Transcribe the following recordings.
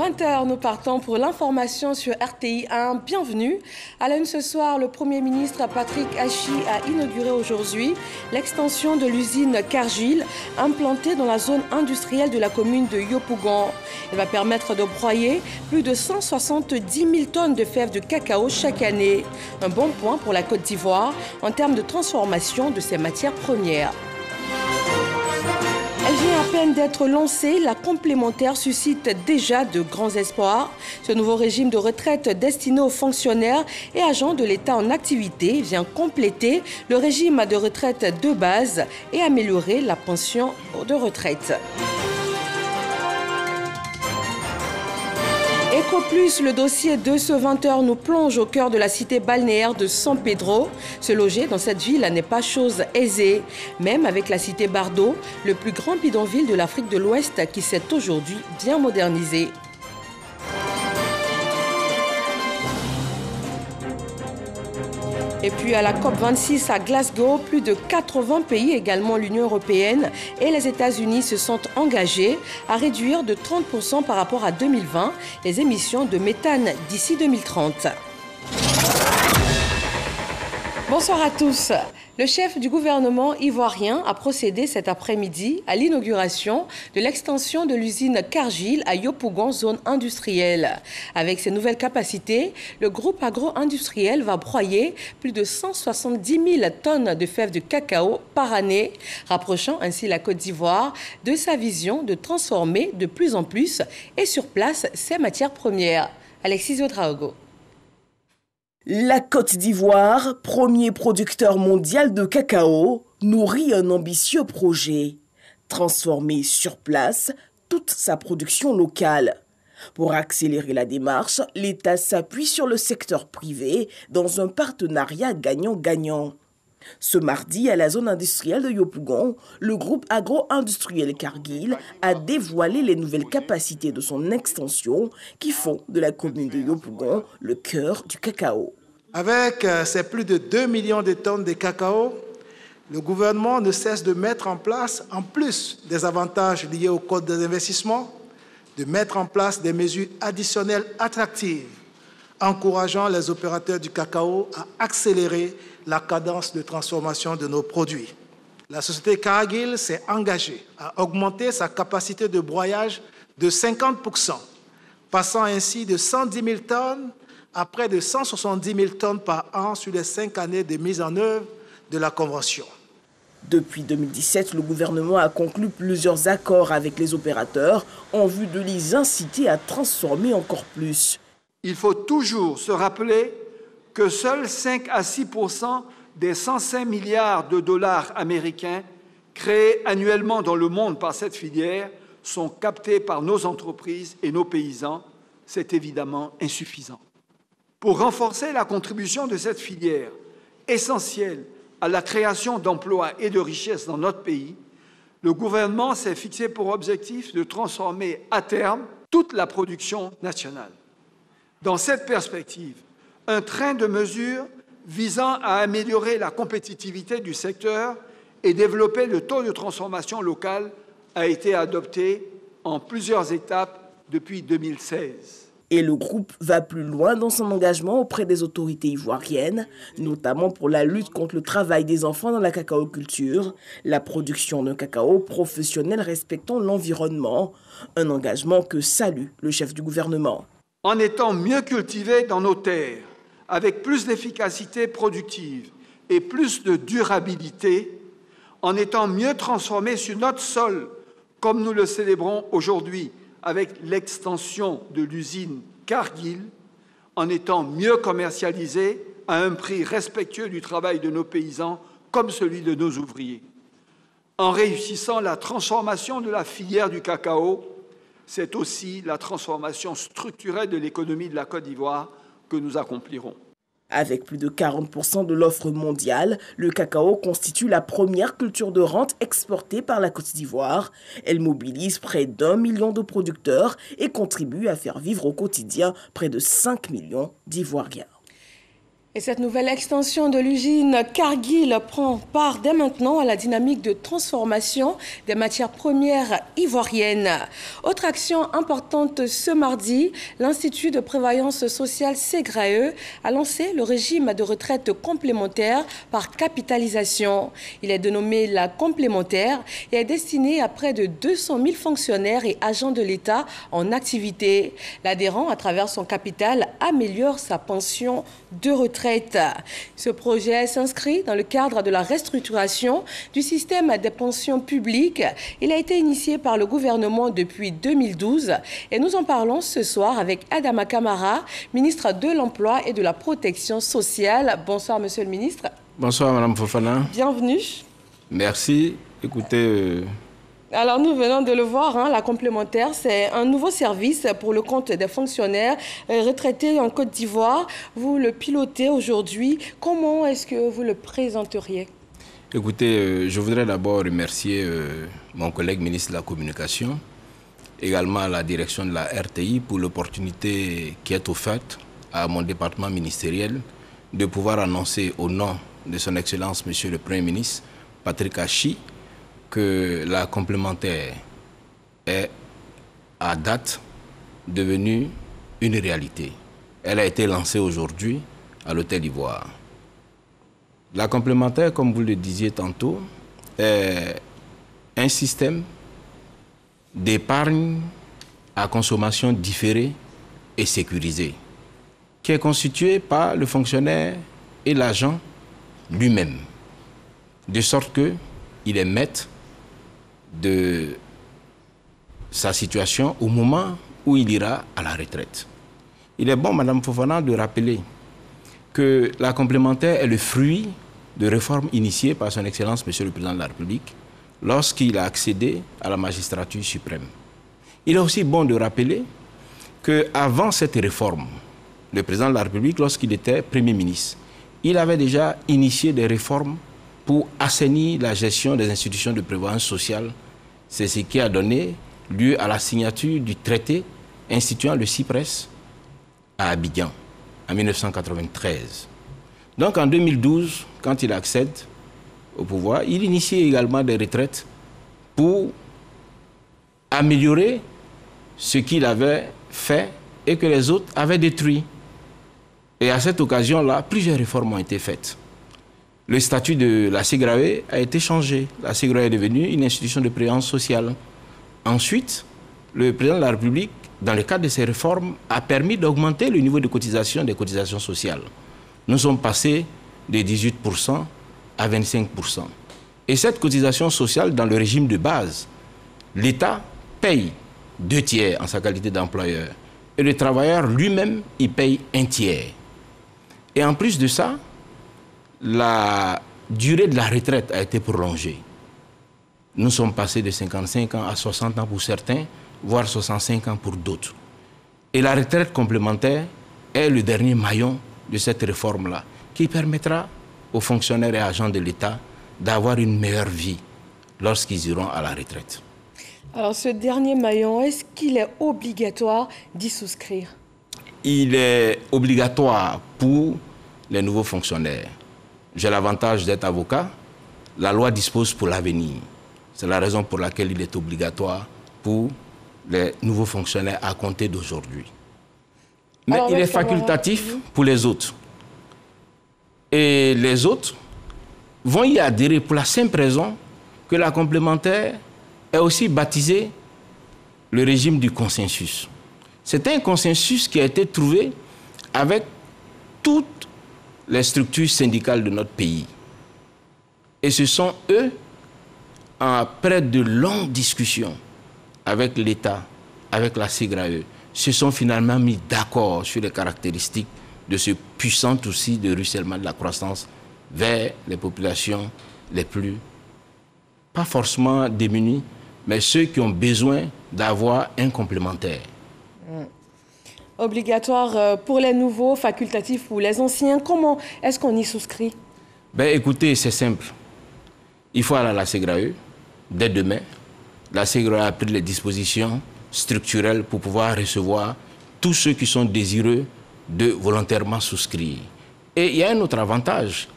20h, nous partons pour l'information sur RTI 1. Bienvenue. À la une ce soir, le Premier ministre Patrick Hachi a inauguré aujourd'hui l'extension de l'usine Cargill implantée dans la zone industrielle de la commune de Yopougon. Elle va permettre de broyer plus de 170 000 tonnes de fèves de cacao chaque année. Un bon point pour la Côte d'Ivoire en termes de transformation de ses matières premières. Elle vient à peine d'être lancée, la complémentaire suscite déjà de grands espoirs. Ce nouveau régime de retraite destiné aux fonctionnaires et agents de l'État en activité vient compléter le régime de retraite de base et améliorer la pension de retraite. EcoPlus, le dossier de ce 20h nous plonge au cœur de la cité balnéaire de San Pedro. Se loger dans cette ville n'est pas chose aisée. Même avec la cité Bardo, le plus grand bidonville de l'Afrique de l'Ouest qui s'est aujourd'hui bien modernisé. Et puis à la COP26 à Glasgow, plus de 80 pays, également l'Union européenne et les États-Unis se sont engagés à réduire de 30% par rapport à 2020 les émissions de méthane d'ici 2030. Bonsoir à tous. Le chef du gouvernement ivoirien a procédé cet après-midi à l'inauguration de l'extension de l'usine Cargill à Yopougon, zone industrielle. Avec ses nouvelles capacités, le groupe agro-industriel va broyer plus de 170 000 tonnes de fèves de cacao par année, rapprochant ainsi la Côte d'Ivoire de sa vision de transformer de plus en plus et sur place ses matières premières. Alexis Ouedraogo. La Côte d'Ivoire, premier producteur mondial de cacao, nourrit un ambitieux projet. Transformer sur place toute sa production locale. Pour accélérer la démarche, l'État s'appuie sur le secteur privé dans un partenariat gagnant-gagnant. Ce mardi, à la zone industrielle de Yopougon, le groupe agro-industriel Cargill a dévoilé les nouvelles capacités de son extension qui font de la commune de Yopougon le cœur du cacao. Avec ces plus de 2 millions de tonnes de cacao, le gouvernement ne cesse de mettre en place, en plus des avantages liés au code des investissements, de mettre en place des mesures additionnelles attractives, encourageant les opérateurs du cacao à accélérer la cadence de transformation de nos produits. La société Cargill s'est engagée à augmenter sa capacité de broyage de 50%, passant ainsi de 110 000 tonnes à près de 170 000 tonnes par an sur les 5 années de mise en œuvre de la Convention. Depuis 2017, le gouvernement a conclu plusieurs accords avec les opérateurs en vue de les inciter à transformer encore plus. Il faut toujours se rappeler que seuls 5 à 6% des 105 milliards de dollars américains créés annuellement dans le monde par cette filière sont captés par nos entreprises et nos paysans. C'est évidemment insuffisant. Pour renforcer la contribution de cette filière, essentielle à la création d'emplois et de richesses dans notre pays, le gouvernement s'est fixé pour objectif de transformer à terme toute la production nationale. Dans cette perspective, un train de mesures visant à améliorer la compétitivité du secteur et développer le taux de transformation locale a été adopté en plusieurs étapes depuis 2016. Et le groupe va plus loin dans son engagement auprès des autorités ivoiriennes, notamment pour la lutte contre le travail des enfants dans la cacaoculture, la production d'un cacao professionnel respectant l'environnement, un engagement que salue le chef du gouvernement. En étant mieux cultivés dans nos terres, avec plus d'efficacité productive et plus de durabilité, en étant mieux transformés sur notre sol, comme nous le célébrons aujourd'hui avec l'extension de l'usine Cargill, en étant mieux commercialisés à un prix respectueux du travail de nos paysans comme celui de nos ouvriers. En réussissant la transformation de la filière du cacao, c'est aussi la transformation structurelle de l'économie de la Côte d'Ivoire que nous accomplirons. Avec plus de 40% de l'offre mondiale, le cacao constitue la première culture de rente exportée par la Côte d'Ivoire. Elle mobilise près d'1 million de producteurs et contribue à faire vivre au quotidien près de 5 millions d'Ivoiriens. Et cette nouvelle extension de l'usine Cargill prend part dès maintenant à la dynamique de transformation des matières premières ivoiriennes. Autre action importante ce mardi, l'Institut de prévoyance sociale SEGRAE a lancé le régime de retraite complémentaire par capitalisation. Il est dénommé la complémentaire et est destiné à près de 200 000 fonctionnaires et agents de l'État en activité. L'adhérent, à travers son capital, améliore sa pension de retraite. Ce projet s'inscrit dans le cadre de la restructuration du système des pensions publiques. Il a été initié par le gouvernement depuis 2012 et nous en parlons ce soir avec Adama Kamara, ministre de l'Emploi et de la Protection sociale. Bonsoir, monsieur le ministre. Bonsoir, madame Fofana. Bienvenue. Merci. Écoutez... Alors, nous venons de le voir, la complémentaire, c'est un nouveau service pour le compte des fonctionnaires retraités en Côte d'Ivoire. Vous le pilotez aujourd'hui. Comment est-ce que vous le présenteriez? Écoutez, je voudrais d'abord remercier mon collègue ministre de la Communication, également la direction de la RTI pour l'opportunité qui est offerte à mon département ministériel de pouvoir annoncer au nom de son Excellence, Monsieur le Premier ministre, Patrick Achi, que la complémentaire est, à date, devenue une réalité. Elle a été lancée aujourd'hui à l'Hôtel Ivoire. La complémentaire, comme vous le disiez tantôt, est un système d'épargne à consommation différée et sécurisée, qui est constitué par le fonctionnaire et l'agent lui-même, de sorte qu'il est maître de sa situation au moment où il ira à la retraite. Il est bon, madame Fofana, de rappeler que la complémentaire est le fruit de réformes initiées par son Excellence, Monsieur le Président de la République, lorsqu'il a accédé à la magistrature suprême. Il est aussi bon de rappeler qu'avant cette réforme, le Président de la République, lorsqu'il était Premier ministre, il avait déjà initié des réformes pour assainir la gestion des institutions de prévoyance sociale. C'est ce qui a donné lieu à la signature du traité instituant le CIPRES à Abidjan en 1993. Donc en 2012, quand il accède au pouvoir, il initie également des retraites pour améliorer ce qu'il avait fait et que les autres avaient détruit. Et à cette occasion-là, plusieurs réformes ont été faites. Le statut de la SEGRAE a été changé. La SEGRAE est devenue une institution de prévoyance sociale. Ensuite, le président de la République, dans le cadre de ces réformes, a permis d'augmenter le niveau de cotisation des cotisations sociales. Nous sommes passés de 18% à 25%. Et cette cotisation sociale, dans le régime de base, l'État paye 2/3 en sa qualité d'employeur. Et le travailleur lui-même, il paye 1/3. Et en plus de ça, la durée de la retraite a été prolongée. Nous sommes passés de 55 ans à 60 ans pour certains, voire 65 ans pour d'autres. Et la retraite complémentaire est le dernier maillon de cette réforme-là, qui permettra aux fonctionnaires et agents de l'État d'avoir une meilleure vie lorsqu'ils iront à la retraite. Alors, ce dernier maillon, est-ce qu'il est obligatoire d'y souscrire? Il est obligatoire pour les nouveaux fonctionnaires. J'ai l'avantage d'être avocat. La loi dispose pour l'avenir. C'est la raison pour laquelle il est obligatoire pour les nouveaux fonctionnaires à compter d'aujourd'hui. Mais il est facultatif pour les autres. Et les autres vont y adhérer pour la simple raison que la complémentaire est aussi baptisée le régime du consensus. C'est un consensus qui a été trouvé avec toutes les structures syndicales de notre pays. Et ce sont eux, après de longues discussions avec l'État, avec la SEGRAE, se sont finalement mis d'accord sur les caractéristiques de ce puissant outil de ruissellement de la croissance vers les populations les plus, pas forcément démunies, mais ceux qui ont besoin d'avoir un complémentaire. Obligatoire pour les nouveaux, facultatif pour les anciens. Comment est-ce qu'on y souscrit? Écoutez, c'est simple. Il faut aller à la SEGRAE dès demain. La SEGRAE a pris les dispositions structurelles pour pouvoir recevoir tous ceux qui sont désireux de volontairement souscrire. Et il y a un autre avantage.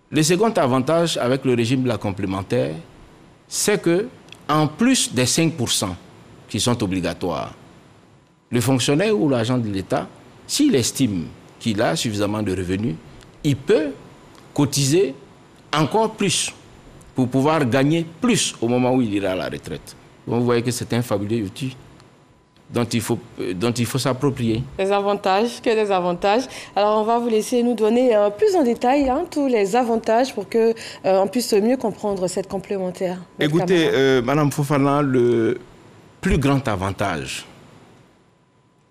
Le second avantage avec le régime de la complémentaire, c'est que en plus des 5% qui sont obligatoires, le fonctionnaire ou l'agent de l'État, s'il estime qu'il a suffisamment de revenus, il peut cotiser encore plus pour pouvoir gagner plus au moment où il ira à la retraite. Donc vous voyez que c'est un fabuleux outil dont il faut s'approprier. Des avantages, que des avantages. Alors on va vous laisser nous donner plus en détail tous les avantages pour qu'on puisse mieux comprendre cette complémentaire. Écoutez, Madame Fofana, le plus grand avantage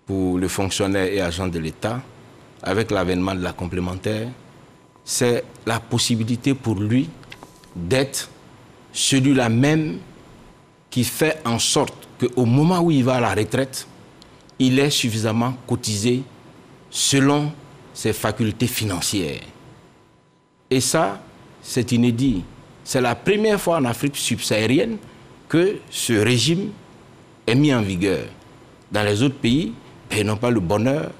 pour le fonctionnaire et agent de l'État, avec l'avènement de la complémentaire, c'est la possibilité pour lui d'être celui-là même qui fait en sorte qu'au moment où il va à la retraite, il est suffisamment cotisé selon ses facultés financières. Et ça, c'est inédit. C'est la première fois en Afrique subsaharienne que ce régime est mis en vigueur. Dans les autres pays, ils n'ont pas le bonheur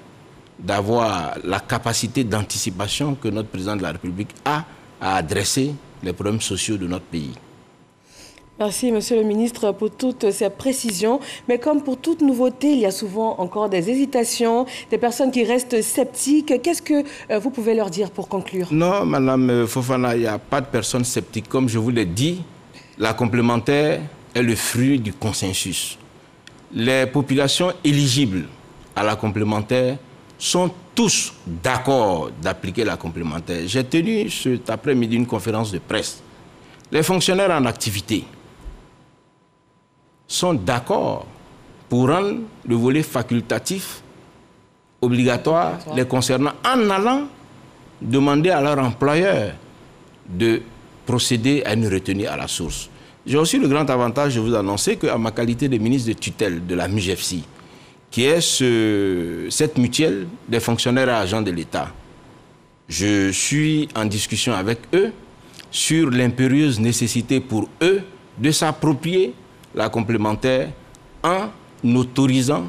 d'avoir la capacité d'anticipation que notre président de la République a à adresser les problèmes sociaux de notre pays. Merci, Monsieur le ministre, pour toutes ces précisions. Mais comme pour toute nouveauté, il y a souvent encore des hésitations, des personnes qui restent sceptiques. Qu'est-ce que vous pouvez leur dire pour conclure? Non, Madame Fofana, il n'y a pas de personnes sceptiques. Comme je vous l'ai dit, la complémentaire est le fruit du consensus. Les populations éligibles à la complémentaire sont tous d'accord d'appliquer la complémentaire. J'ai tenu cet après-midi une conférence de presse. Les fonctionnaires en activité sont d'accord pour rendre le volet facultatif obligatoire les concernant en allant demander à leur employeur de procéder à une retenue à la source. J'ai aussi le grand avantage de vous annoncer qu'à ma qualité de ministre de tutelle de la MUGEFSI, qui est cette mutuelle des fonctionnaires et agents de l'État, je suis en discussion avec eux sur l'impérieuse nécessité pour eux de s'approprier la complémentaire en autorisant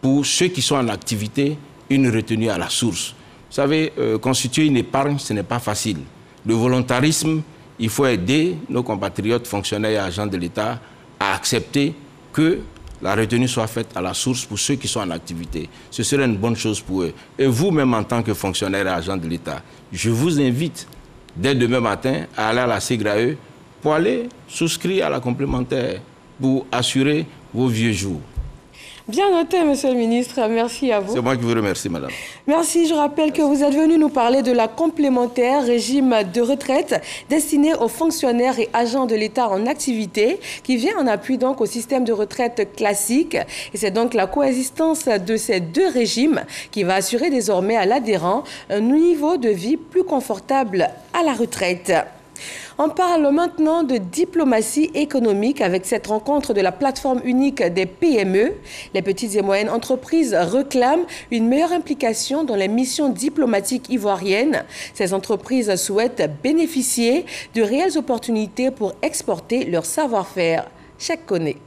pour ceux qui sont en activité une retenue à la source. Vous savez, constituer une épargne, ce n'est pas facile. Le volontarisme, il faut aider nos compatriotes fonctionnaires et agents de l'État à accepter que la retenue soit faite à la source pour ceux qui sont en activité. Ce serait une bonne chose pour eux. Et vous-même, en tant que fonctionnaire et agent de l'État, je vous invite dès demain matin à aller à la CEGRAE pour aller souscrire à la complémentaire pour assurer vos vieux jours. Bien noté, Monsieur le ministre. Merci à vous. C'est moi qui vous remercie, madame. Merci. Je rappelle que vous êtes venu nous parler de la complémentaire régime de retraite destiné aux fonctionnaires et agents de l'État en activité qui vient en appui donc au système de retraite classique. Et c'est donc la coexistence de ces deux régimes qui va assurer désormais à l'adhérent un niveau de vie plus confortable à la retraite. On parle maintenant de diplomatie économique avec cette rencontre de la plateforme unique des PME. Les petites et moyennes entreprises réclament une meilleure implication dans les missions diplomatiques ivoiriennes. Ces entreprises souhaitent bénéficier de réelles opportunités pour exporter leur savoir-faire. Chaque connaît.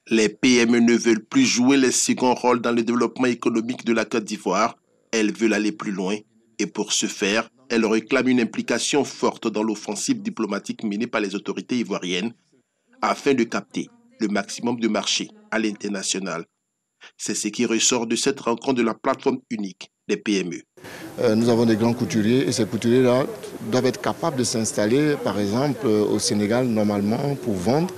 Les PME ne veulent plus jouer le second rôle dans le développement économique de la Côte d'Ivoire. Elles veulent aller plus loin et pour ce faire, elles réclament une implication forte dans l'offensive diplomatique menée par les autorités ivoiriennes afin de capter le maximum de marchés à l'international. C'est ce qui ressort de cette rencontre de la plateforme unique des PME. Nous avons des grands couturiers et ces couturiers-là doivent être capables de s'installer, par exemple, au Sénégal, normalement, pour vendre.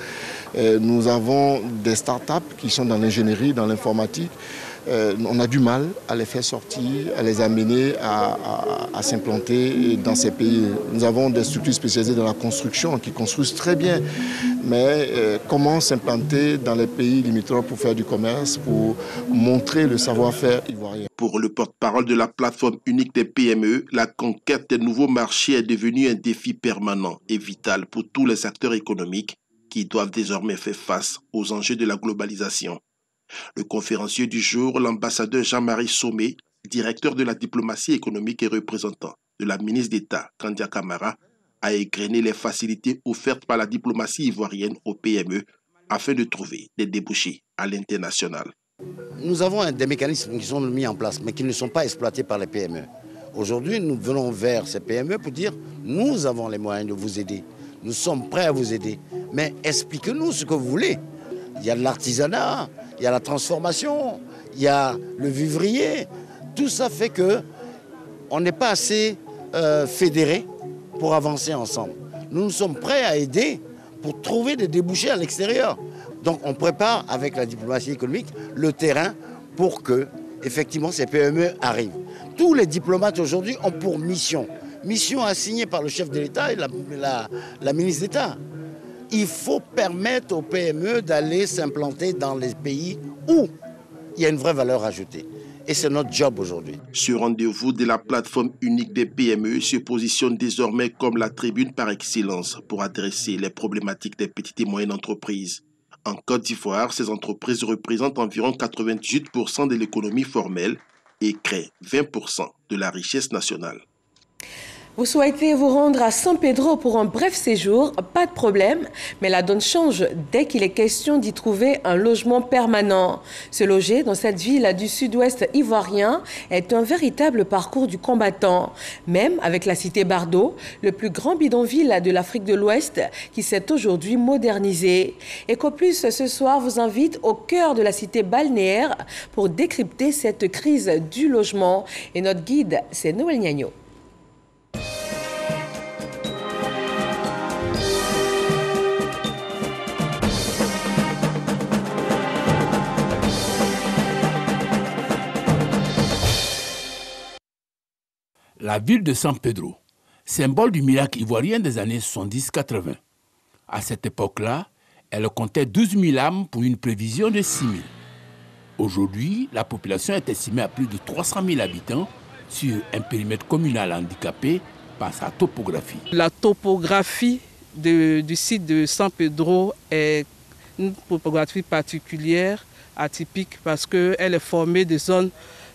Nous avons des startups qui sont dans l'ingénierie, dans l'informatique. On a du mal à les faire sortir, à les amener à s'implanter dans ces pays. Nous avons des structures spécialisées dans la construction qui construisent très bien. Mais comment s'implanter dans les pays limitrophes pour faire du commerce, pour montrer le savoir-faire ivoirien? Pour le porte-parole de la plateforme unique des PME, la conquête des nouveaux marchés est devenue un défi permanent et vital pour tous les acteurs économiques qui doivent désormais faire face aux enjeux de la globalisation. Le conférencier du jour, l'ambassadeur Jean-Marie Sommet, directeur de la diplomatie économique et représentant de la ministre d'État, Kandia Camara, a égrené les facilités offertes par la diplomatie ivoirienne aux PME afin de trouver des débouchés à l'international. Nous avons des mécanismes qui sont mis en place, mais qui ne sont pas exploités par les PME. Aujourd'hui, nous venons vers ces PME pour dire « nous avons les moyens de vous aider, nous sommes prêts à vous aider, mais expliquez-nous ce que vous voulez ». Il y a de l'artisanat, il y a la transformation, il y a le vivrier. Tout ça fait qu'on n'est pas assez fédérés pour avancer ensemble. Nous sommes prêts à aider pour trouver des débouchés à l'extérieur. Donc on prépare avec la diplomatie économique le terrain pour que, effectivement, ces PME arrivent. Tous les diplomates aujourd'hui ont pour mission assignée par le chef de l'État et la ministre d'État. Il faut permettre aux PME d'aller s'implanter dans les pays où il y a une vraie valeur ajoutée. Et c'est notre job aujourd'hui. Ce rendez-vous de la plateforme unique des PME se positionne désormais comme la tribune par excellence pour adresser les problématiques des petites et moyennes entreprises. En Côte d'Ivoire, ces entreprises représentent environ 98% de l'économie formelle et créent 20% de la richesse nationale. Vous souhaitez vous rendre à San Pedro pour un bref séjour, pas de problème, mais la donne change dès qu'il est question d'y trouver un logement permanent. Se loger dans cette ville du sud-ouest ivoirien est un véritable parcours du combattant. Même avec la cité Bardo, le plus grand bidonville de l'Afrique de l'Ouest qui s'est aujourd'hui modernisé. EcoPlus ce soir vous invite au cœur de la cité balnéaire pour décrypter cette crise du logement. Et notre guide, c'est Noël Niagno. La ville de San Pedro, symbole du miracle ivoirien des années 70-80. À cette époque-là, elle comptait 12 000 âmes pour une prévision de 6 000. Aujourd'hui, la population est estimée à plus de 300 000 habitants sur un périmètre communal handicapé par sa topographie. La topographie du site de San Pedro est une topographie particulière, atypique, parce qu'elle est formée de zones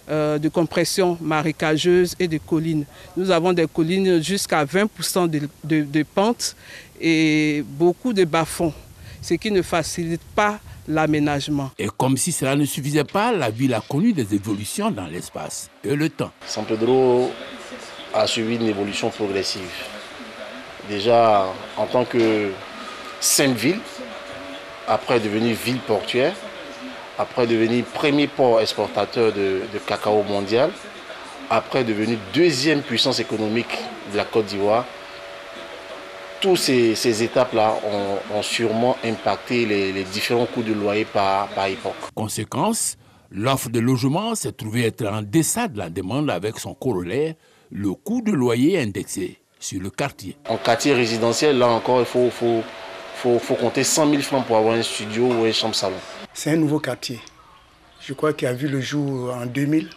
de compression marécageuse et de collines. Nous avons des collines jusqu'à 20% de pente et beaucoup de bas-fonds, ce qui ne facilite pas l'aménagement. Et comme si cela ne suffisait pas, la ville a connu des évolutions dans l'espace et le temps. San Pedro a suivi une évolution progressive. Déjà en tant que sainte ville, après devenue ville portuaire, après devenu premier port exportateur de cacao mondial, après devenu deuxième puissance économique de la Côte d'Ivoire. Toutes ces étapes-là ont sûrement impacté les différents coûts de loyer par époque. Conséquence, l'offre de logement s'est trouvée être en deçà de la demande avec son corollaire, le coût de loyer indexé sur le quartier. En quartier résidentiel, là encore, il faut compter 100 000 francs pour avoir un studio ou une chambre salon. C'est un nouveau quartier. Je crois qu'il a vu le jour en 2000.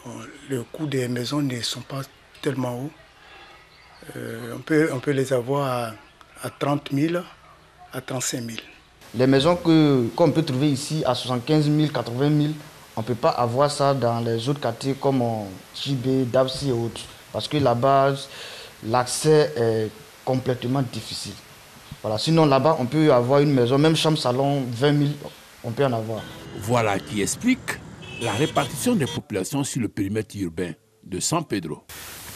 Bon, le coût des maisons ne sont pas tellement hauts. On peut les avoir à 30 000, à 35 000. Les maisons qu'on peut trouver ici à 75 000, 80 000, on ne peut pas avoir ça dans les autres quartiers comme JB, Dabsi et autres. Parce que là-bas, l'accès est complètement difficile. Voilà. Sinon, là-bas, on peut avoir une maison, même chambre salon, 20 000, on peut en avoir. Voilà qui explique la répartition des populations sur le périmètre urbain de San Pedro.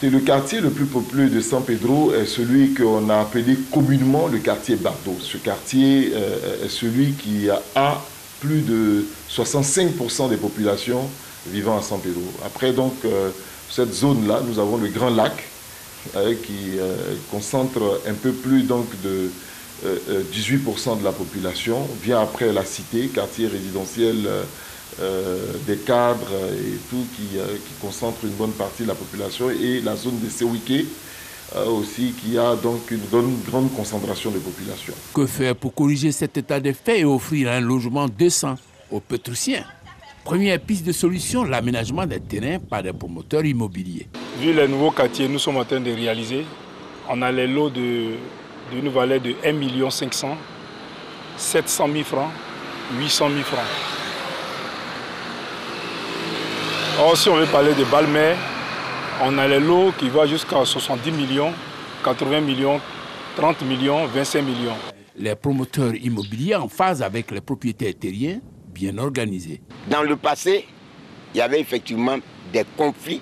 Le quartier le plus populeux de San Pedro est celui qu'on a appelé communément le quartier Bardo. Ce quartier est celui qui a plus de 65% des populations vivant à San Pedro. Après, donc, cette zone-là, nous avons le Grand Lac qui concentre un peu plus donc, de 18% de la population. Vient après la cité, quartier résidentiel des cadres et tout qui concentre une bonne partie de la population, et la zone de Sewike aussi qui a donc une grande concentration de population. Que faire pour corriger cet état de fait et offrir un logement décent aux Pétrusiens? Première piste de solution, l'aménagement des terrains par des promoteurs immobiliers. Vu les nouveaux quartiers nous sommes en train de réaliser, on a les lots d'une valeur de 1 500 000, 700 000 francs, 800 000 francs. Or, si on veut parler de Balmer, on a les lots qui vont jusqu'à 70 millions, 80 millions, 30 millions, 25 millions. Les promoteurs immobiliers en phase avec les propriétaires terriens, bien organisée. Dans le passé, il y avait effectivement des conflits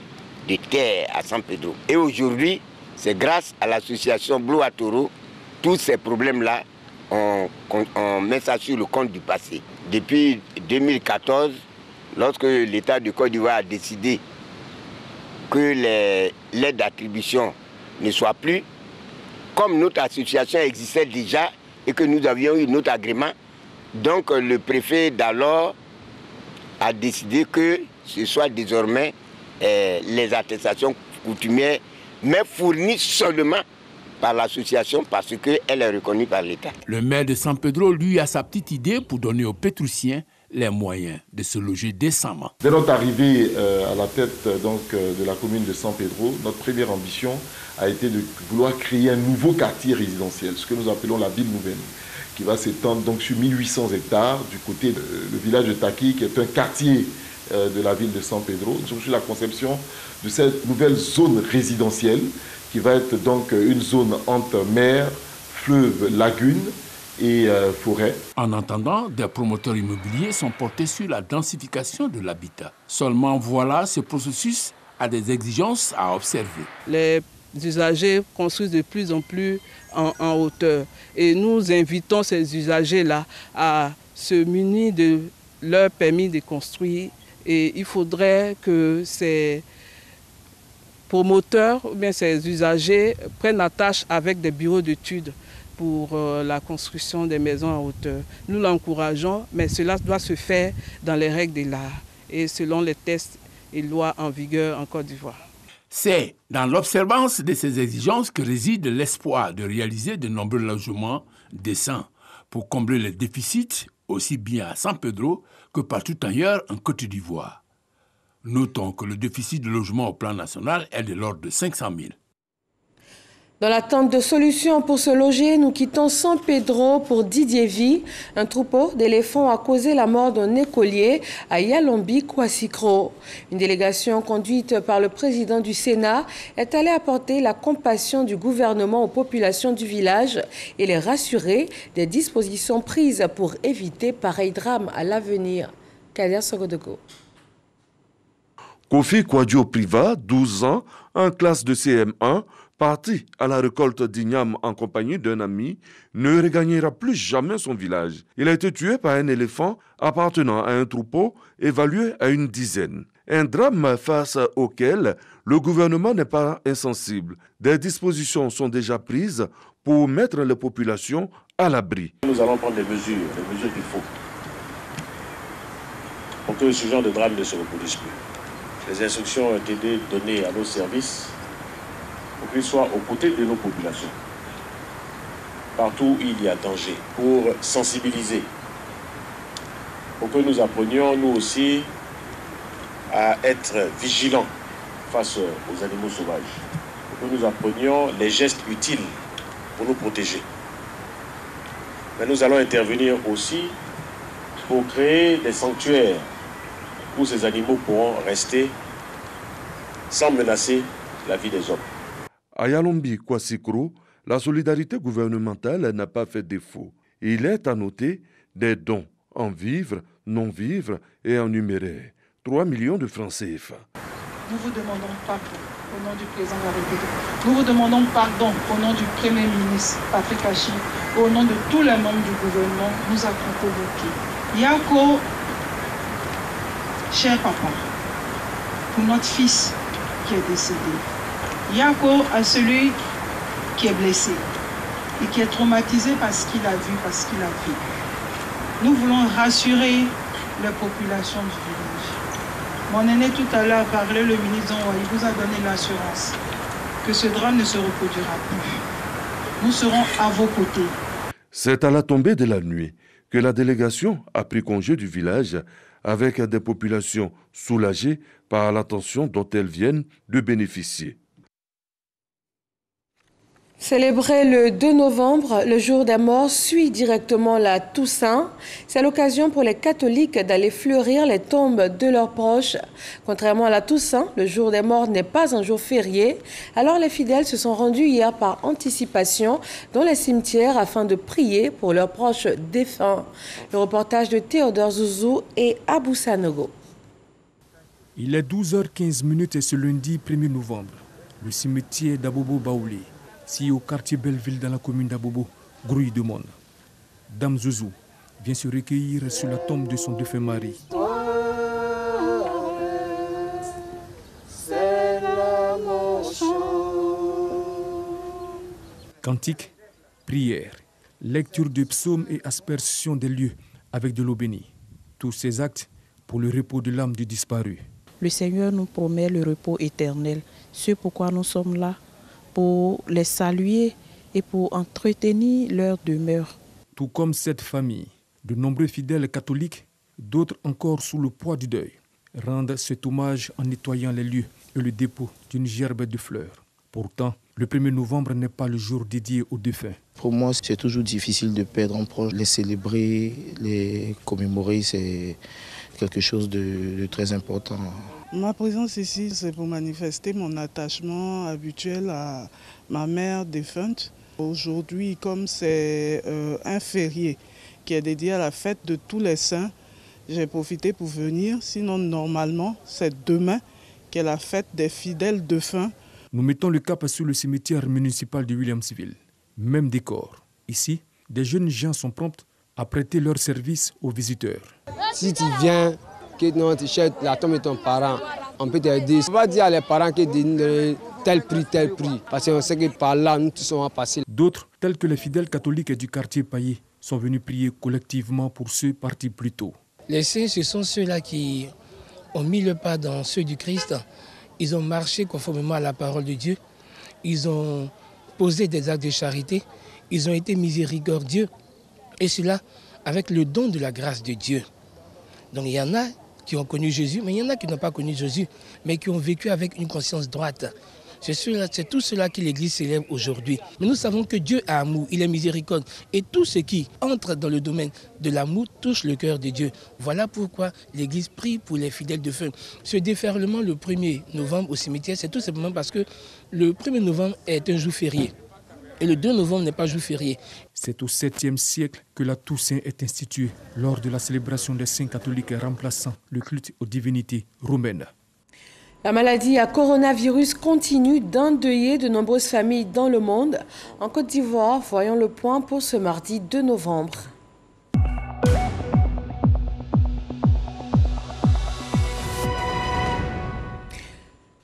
de terre à San Pedro. Et aujourd'hui, c'est grâce à l'association Blue Atoro, tous ces problèmes-là, on met ça sur le compte du passé. Depuis 2014, lorsque l'État de Côte d'Ivoire a décidé que l'aide d'attribution ne soit plus, comme notre association existait déjà et que nous avions eu notre agrément, donc le préfet d'alors a décidé que ce soit désormais les attestations coutumières, mais fournies seulement par l'association parce qu'elle est reconnue par l'État. Le maire de San Pedro, lui, a sa petite idée pour donner aux Pétroussiens les moyens de se loger décemment. Dès notre arrivée à la tête de la commune de San Pedro, notre première ambition a été de vouloir créer un nouveau quartier résidentiel, ce que nous appelons la ville nouvelle, qui va s'étendre donc sur 1800 hectares du côté du village de Taki, qui est un quartier de la ville de San Pedro. Nous sommes sur la conception de cette nouvelle zone résidentielle qui va être donc une zone entre mer, fleuve, lagune et forêt. En attendant, des promoteurs immobiliers sont portés sur la densification de l'habitat. Seulement voilà, ce processus a des exigences à observer. Les usagers construisent de plus en plus en hauteur et nous invitons ces usagers-là à se munir de leur permis de construire et il faudrait que ces promoteurs ou bien ces usagers prennent attache avec des bureaux d'études pour la construction des maisons en hauteur. Nous l'encourageons, mais cela doit se faire dans les règles de l'art et selon les tests et lois en vigueur en Côte d'Ivoire. C'est dans l'observance de ces exigences que réside l'espoir de réaliser de nombreux logements décents pour combler les déficits aussi bien à San Pedro que partout ailleurs en Côte d'Ivoire. Notons que le déficit de logement au plan national est de l'ordre de 500 000. Dans l'attente de solutions pour se loger, nous quittons San Pedro pour Didiévi. Un troupeau d'éléphants a causé la mort d'un écolier à Yalombi, Kwassikro. Une délégation conduite par le président du Sénat est allée apporter la compassion du gouvernement aux populations du village et les rassurer des dispositions prises pour éviter pareil drame à l'avenir. Kader Sogodoko. Kofi Kwadjo Priva, 12 ans, en classe de CM1, parti à la récolte d'igname en compagnie d'un ami, ne regagnera plus jamais son village. Il a été tué par un éléphant appartenant à un troupeau évalué à une dizaine. Un drame face auquel le gouvernement n'est pas insensible. Des dispositions sont déjà prises pour mettre les populations à l'abri. Nous allons prendre les mesures qu'il faut pour que ce genre de drame ne se reproduise plus. Les instructions ont été données à nos services pour qu'ils soient aux côtés de nos populations, partout où il y a danger, pour sensibiliser, pour que nous apprenions, nous aussi, à être vigilants face aux animaux sauvages, pour que nous apprenions les gestes utiles pour nous protéger. Mais nous allons intervenir aussi pour créer des sanctuaires où ces animaux pourront rester sans menacer la vie des hommes. À Yalombi, Kwassikro, la solidarité gouvernementale n'a pas fait défaut. Il est à noter des dons en vivres, non-vivres et en numéraire. 3 millions de francs CFA. Nous vous demandons pardon au nom du président de la République. Nous vous demandons pardon au nom du Premier ministre Patrick Achi, au nom de tous les membres du gouvernement. Nous avons convoqué Yako, cher papa, pour notre fils qui est décédé. Yako à celui qui est blessé et qui est traumatisé parce qu'il a vu, parce qu'il a vu. Nous voulons rassurer les populations du village. Mon aîné tout à l'heure parlait, le ministre Zonwa, il vous a donné l'assurance que ce drame ne se reproduira plus. Nous serons à vos côtés. C'est à la tombée de la nuit que la délégation a pris congé du village avec des populations soulagées par l'attention dont elles viennent de bénéficier. Célébrer le 2 novembre, le jour des morts, suit directement la Toussaint. C'est l'occasion pour les catholiques d'aller fleurir les tombes de leurs proches. Contrairement à la Toussaint, le jour des morts n'est pas un jour férié. Alors les fidèles se sont rendus hier par anticipation dans les cimetières afin de prier pour leurs proches défunts. Le reportage de Théodore Zouzou et Abou Sanogo. Il est 12h15 et ce lundi 1er novembre, le cimetière d'Abobo Baoulé, situé au quartier Belleville dans la commune d'Abobo, grouille de monde. Dame Zouzou vient se recueillir sur la tombe de son défunt mari. Cantique, prière, lecture de psaumes et aspersion des lieux avec de l'eau bénie. Tous ces actes pour le repos de l'âme du disparu. Le Seigneur nous promet le repos éternel. C'est pourquoi nous sommes là, pour les saluer et pour entretenir leur demeure. Tout comme cette famille, de nombreux fidèles catholiques, d'autres encore sous le poids du deuil, rendent cet hommage en nettoyant les lieux et le dépôt d'une gerbe de fleurs. Pourtant, le 1er novembre n'est pas le jour dédié aux défunts. Pour moi, c'est toujours difficile de perdre un proche. Les célébrer, les commémorer, c'est quelque chose de très important. Ma présence ici, c'est pour manifester mon attachement habituel à ma mère défunte. Aujourd'hui, comme c'est un férié qui est dédié à la fête de tous les saints, j'ai profité pour venir. Sinon, normalement, c'est demain qu'est la fête des fidèles défunts. Nous mettons le cap sur le cimetière municipal de Williamsville. Même décor. Ici, des jeunes gens sont prompts à prêter leur service aux visiteurs. Si tu viens, que tu cherches la tombe de ton parent, on peut t'aider. On va dire à les parents que tel prix. Parce qu'on sait que par là, nous tous sommes passés. D'autres, tels que les fidèles catholiques du quartier Paillé, sont venus prier collectivement pour ceux partis plus tôt. Les saints, ce sont ceux-là qui ont mis le pas dans ceux du Christ. Ils ont marché conformément à la parole de Dieu. Ils ont posé des actes de charité. Ils ont été miséricordieux. Et cela avec le don de la grâce de Dieu. Donc il y en a qui ont connu Jésus, mais il y en a qui n'ont pas connu Jésus, mais qui ont vécu avec une conscience droite. C'est tout cela que l'Église célèbre aujourd'hui. Mais nous savons que Dieu est amour, il est miséricorde. Et tout ce qui entre dans le domaine de l'amour touche le cœur de Dieu. Voilà pourquoi l'Église prie pour les fidèles défunts. Ce déferlement le 1er novembre au cimetière, c'est tout simplement parce que le 1er novembre est un jour férié. Et le 2 novembre n'est pas jour férié. C'est au 7e siècle que la Toussaint est instituée lors de la célébration des saints catholiques remplaçant le culte aux divinités romaines. La maladie à coronavirus continue d'endeuiller de nombreuses familles dans le monde. En Côte d'Ivoire, voyons le point pour ce mardi 2 novembre.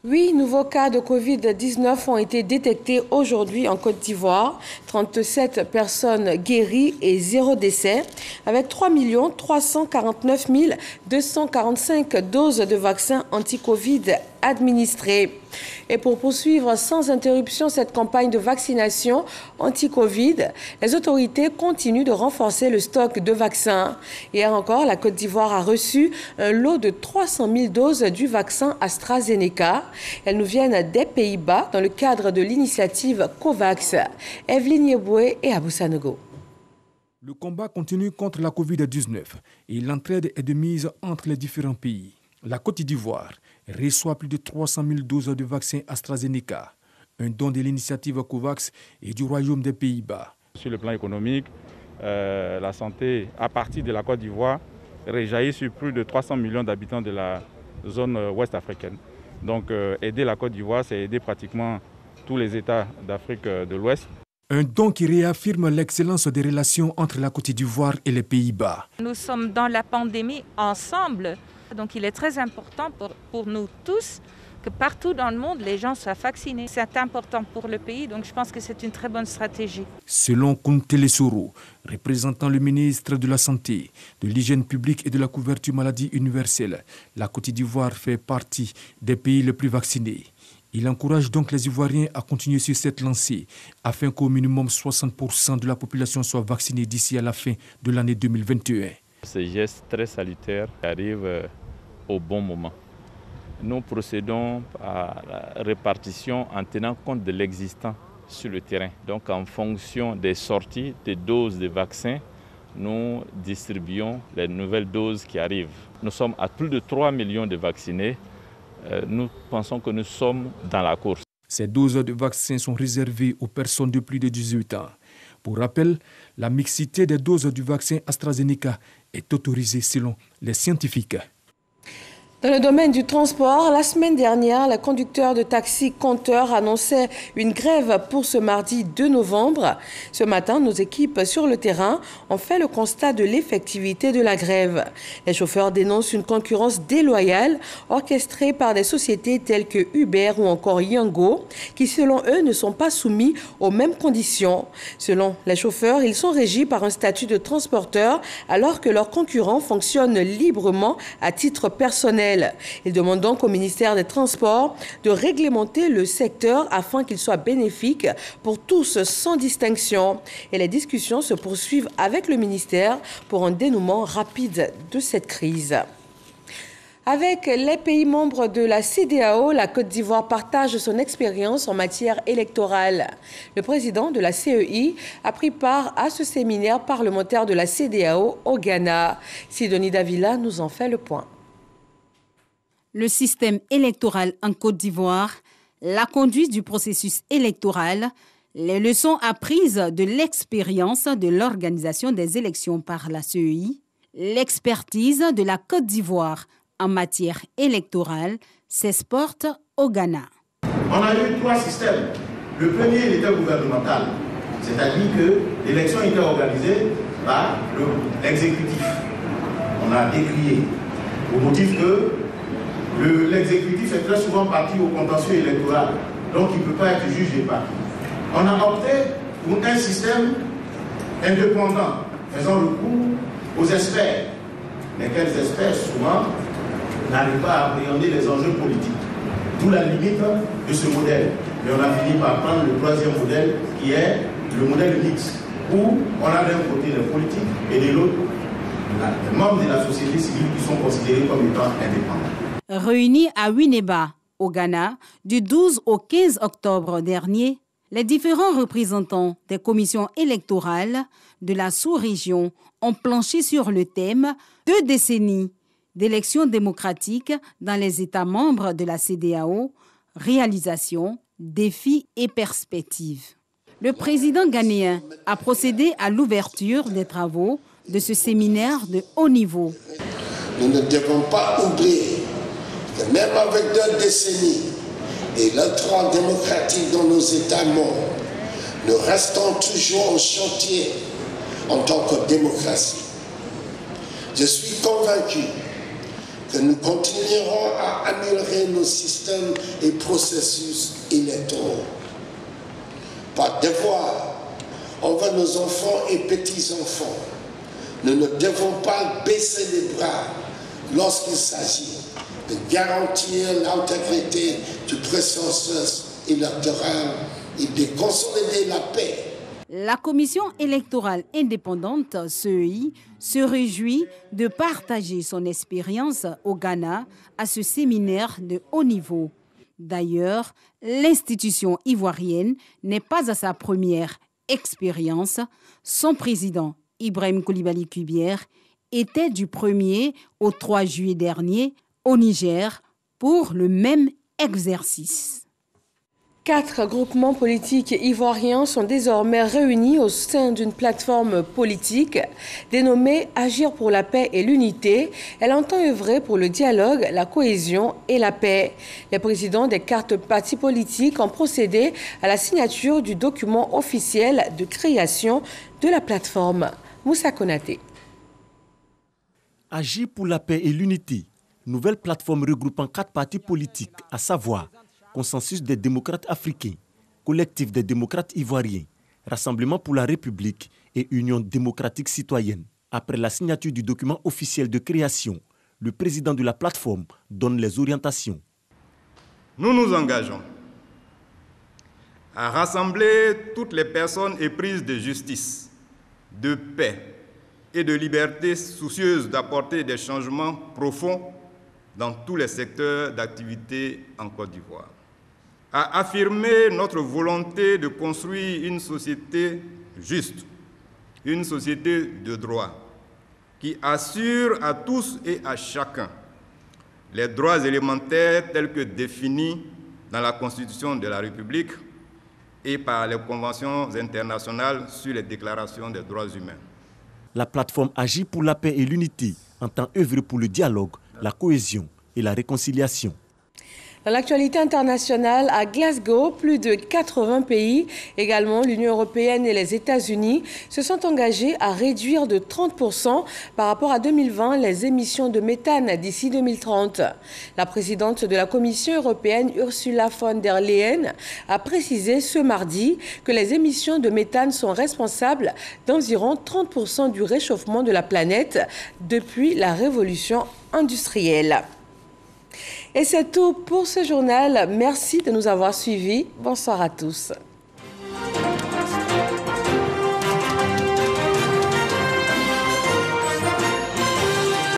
Huit nouveaux cas de Covid-19 ont été détectés aujourd'hui en Côte d'Ivoire. 37 personnes guéries et 0 décès, avec 3 349 245 doses de vaccins anti-Covid administrées. Et pour poursuivre sans interruption cette campagne de vaccination anti-Covid, les autorités continuent de renforcer le stock de vaccins. Hier encore, la Côte d'Ivoire a reçu un lot de 300 000 doses du vaccin AstraZeneca. Elles nous viennent des Pays-Bas dans le cadre de l'initiative COVAX. Evelyne Yeboué et Abou Sanogo. Le combat continue contre la Covid-19 et l'entraide est de mise entre les différents pays. La Côte d'Ivoire reçoit plus de 300 000 doses de vaccins AstraZeneca, un don de l'initiative COVAX et du Royaume des Pays-Bas. Sur le plan économique, la santé à partir de la Côte d'Ivoire réjaillit sur plus de 300 millions d'habitants de la zone ouest africaine. Donc aider la Côte d'Ivoire, c'est aider pratiquement tous les États d'Afrique de l'Ouest. Un don qui réaffirme l'excellence des relations entre la Côte d'Ivoire et les Pays-Bas. Nous sommes dans la pandémie ensemble. Donc il est très important pour nous tous que partout dans le monde, les gens soient vaccinés. C'est important pour le pays, donc je pense que c'est une très bonne stratégie. Selon Kuntele Soro, représentant le ministre de la Santé, de l'Hygiène publique et de la couverture maladie universelle, la Côte d'Ivoire fait partie des pays les plus vaccinés. Il encourage donc les Ivoiriens à continuer sur cette lancée afin qu'au minimum 60% de la population soit vaccinée d'ici à la fin de l'année 2021. Ces gestes très salutaires arrivent au bon moment. Nous procédons à la répartition en tenant compte de l'existant sur le terrain. Donc en fonction des sorties, des doses de vaccins, nous distribuons les nouvelles doses qui arrivent. Nous sommes à plus de 3 millions de vaccinés. Nous pensons que nous sommes dans la course. Ces doses de vaccins sont réservées aux personnes de plus de 18 ans. Pour rappel, la mixité des doses du vaccin AstraZeneca est autorisée selon les scientifiques. Dans le domaine du transport, la semaine dernière, les conducteurs de taxi compteurs annonçaient une grève pour ce mardi 2 novembre. Ce matin, nos équipes sur le terrain ont fait le constat de l'effectivité de la grève. Les chauffeurs dénoncent une concurrence déloyale orchestrée par des sociétés telles que Uber ou encore Yango, qui selon eux ne sont pas soumis aux mêmes conditions. Selon les chauffeurs, ils sont régis par un statut de transporteur alors que leurs concurrents fonctionnent librement à titre personnel. Il demande donc au ministère des Transports de réglementer le secteur afin qu'il soit bénéfique pour tous sans distinction. Et les discussions se poursuivent avec le ministère pour un dénouement rapide de cette crise. Avec les pays membres de la CEDEAO, la Côte d'Ivoire partage son expérience en matière électorale. Le président de la CEI a pris part à ce séminaire parlementaire de la CEDEAO au Ghana. Sidonie Davila nous en fait le point. Le système électoral en Côte d'Ivoire, la conduite du processus électoral, les leçons apprises de l'expérience de l'organisation des élections par la CEI, l'expertise de la Côte d'Ivoire en matière électorale s'exporte au Ghana. On a eu 3 systèmes. Le premier était gouvernemental, c'est-à-dire que l'élection était organisée par l'exécutif. On a décrié au motif que l'exécutif est très souvent parti au contentieux électoral, donc il ne peut pas être juge des partis. On a opté pour un système indépendant, faisant recours aux experts, lesquels experts souvent n'arrivent pas à appréhender les enjeux politiques. D'où la limite de ce modèle. Mais on a fini par prendre le 3e modèle, qui est le modèle mixte, où on a d'un côté les politiques et de l'autre les membres de la société civile qui sont considérés comme étant indépendants. Réunis à Winneba, au Ghana, du 12 au 15 octobre dernier, les différents représentants des commissions électorales de la sous-région ont planché sur le thème « 2 décennies d'élections démocratiques dans les États membres de la CEDEAO, réalisations, défis et perspectives ». Le président ghanéen a procédé à l'ouverture des travaux de ce séminaire de haut niveau. Nous ne devons pas oublier que même avec 2 décennies et l'entrée démocratique dans nos États membres, nous restons toujours en chantier en tant que démocratie. Je suis convaincu que nous continuerons à améliorer nos systèmes et processus électoraux. Par devoir envers nos enfants et petits-enfants, nous ne devons pas baisser les bras lorsqu'il s'agit de garantir l'intégrité du processus électoral et de consolider la paix. La commission électorale indépendante, CEI, se réjouit de partager son expérience au Ghana à ce séminaire de haut niveau. D'ailleurs, l'institution ivoirienne n'est pas à sa première expérience. Son président, Ibrahim Coulibaly Kubière, était du 1er au 3 juillet dernier au Niger pour le même exercice. 4 groupements politiques ivoiriens sont désormais réunis au sein d'une plateforme politique dénommée Agir pour la paix et l'unité. Elle entend œuvrer pour le dialogue, la cohésion et la paix. Les présidents des 4 partis politiques ont procédé à la signature du document officiel de création de la plateforme. Moussa Konaté. Agir pour la paix et l'unité, nouvelle plateforme regroupant 4 partis politiques, à savoir Consensus des démocrates africains, Collectif des démocrates ivoiriens, Rassemblement pour la République et Union démocratique citoyenne. Après la signature du document officiel de création, le président de la plateforme donne les orientations. Nous nous engageons à rassembler toutes les personnes éprises de justice, de paix et de liberté, soucieuses d'apporter des changements profonds dans tous les secteurs d'activité en Côte d'Ivoire. a affirmé notre volonté de construire une société juste, une société de droit, qui assure à tous et à chacun les droits élémentaires tels que définis dans la Constitution de la République et par les conventions internationales sur les déclarations des droits humains. La plateforme agit pour la paix et l'unité, entend œuvrer pour le dialogue, la cohésion et la réconciliation. Dans l'actualité internationale, à Glasgow, plus de 80 pays, également l'Union européenne et les États-Unis, se sont engagés à réduire de 30% par rapport à 2020 les émissions de méthane d'ici 2030. La présidente de la Commission européenne, Ursula von der Leyen, a précisé ce mardi que les émissions de méthane sont responsables d'environ 30% du réchauffement de la planète depuis la révolution industrielle. Et c'est tout pour ce journal. Merci de nous avoir suivis. Bonsoir à tous.